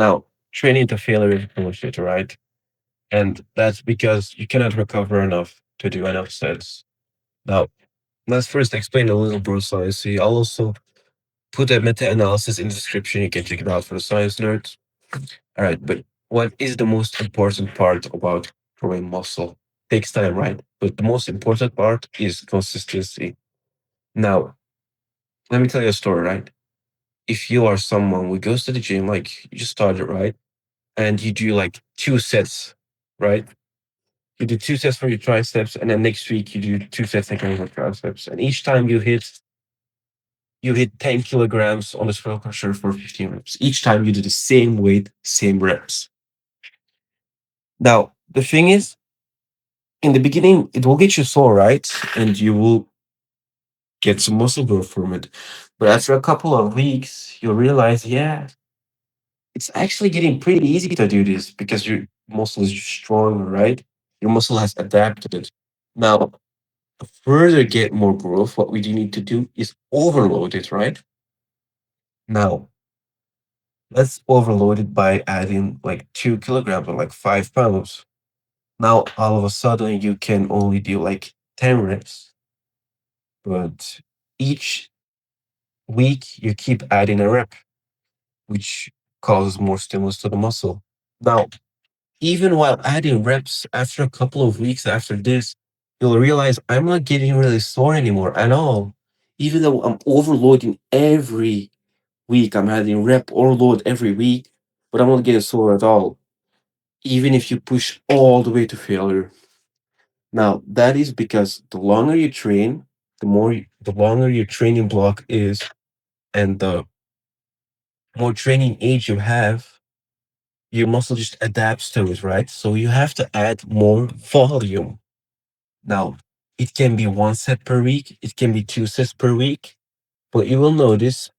Now, training to failure is bullshit, right? And that's because you cannot recover enough to do enough sets. Now, let's first explain a little bro science. See, I'll also put a meta-analysis in the description. You can check it out for the science nerds. All right, but what is the most important part about growing muscle? Takes time, right? But the most important part is consistency. Now, let me tell you a story, right? If you are someone who goes to the gym, like you just started, right? And you do like two sets, right? You do two sets for your triceps, and then next week you do two sets again for triceps. And each time you hit 10 kilograms on the scroll crusher for 15 reps. Each time you do the same weight, same reps. Now, the thing is, in the beginning, it will get you sore, right? And you will get some muscle growth from it. But after a couple of weeks, you'll realize, yeah, it's actually getting pretty easy to do this because your muscle is strong, right? Your muscle has adapted it. Now, to further get more growth, what we do need to do is overload it, right? Now, let's overload it by adding like 2 kilograms or like 5 pounds. Now, all of a sudden, you can only do like 10 reps, but each week you keep adding a rep, which causes more stimulus to the muscle. Now, even while adding reps, after a couple of weeks after this, you'll realize I'm not getting really sore anymore at all. Even though I'm overloading every week, I'm adding rep or load every week, but I'm not getting sore at all. Even if you push all the way to failure. Now, that is because the longer you train, the longer your training block is, and the more training age you have, your muscle just adapts to it, right? So you have to add more volume. Now, it can be one set per week, it can be two sets per week, but you will notice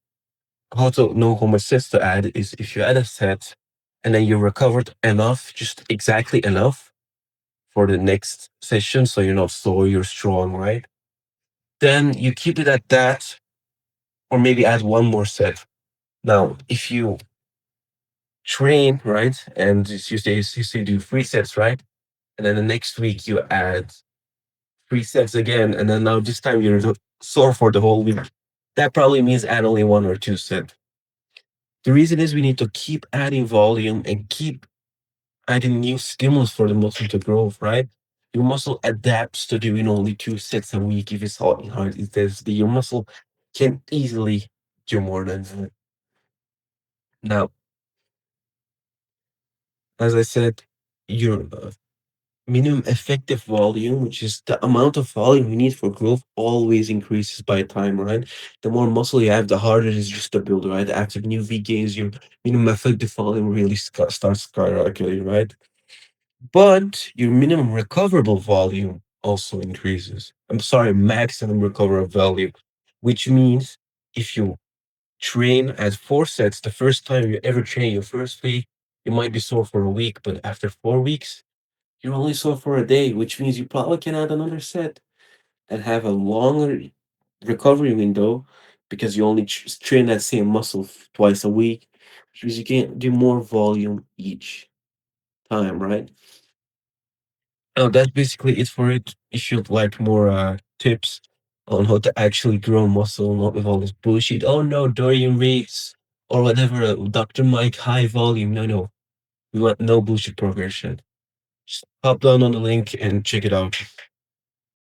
how to know how much sets to add is if you add a set and then you recovered enough, just exactly enough for the next session, so you're not sore, you're strong, right? Then you keep it at that, or maybe add one more set. Now, if you train, right, and you say do 3 sets, right? And then the next week you add 3 sets again, and then now this time you're sore for the whole week. That probably means add only 1 or 2 sets. The reason is we need to keep adding volume and keep adding new stimulus for the muscle to grow, right? Your muscle adapts to doing only 2 sets a week if it's hard. It says the your muscle can easily do more than that. Now, as I said, your minimum effective volume, which is the amount of volume you need for growth, always increases by time, right? The more muscle you have, the harder it is just to build, right? After new V gains, your minimum effective volume really starts skyrocketing, right? But your minimum recoverable volume also increases. I'm sorry, maximum recoverable value, which means if you train at 4 sets, the first time you ever train your first week, you might be sore for a week, but after 4 weeks, you're only sore for a day, which means you probably can add another set and have a longer recovery window because you only train that same muscle twice a week, which means you can do more volume each time, right? Oh, that's basically it for it. If you'd like more tips on how to actually grow muscle, not with all this bullshit. Oh no, Dorian Reeves or whatever, Dr. Mike high volume. No, no. We want no bullshit progression. Just hop down on the link and check it out.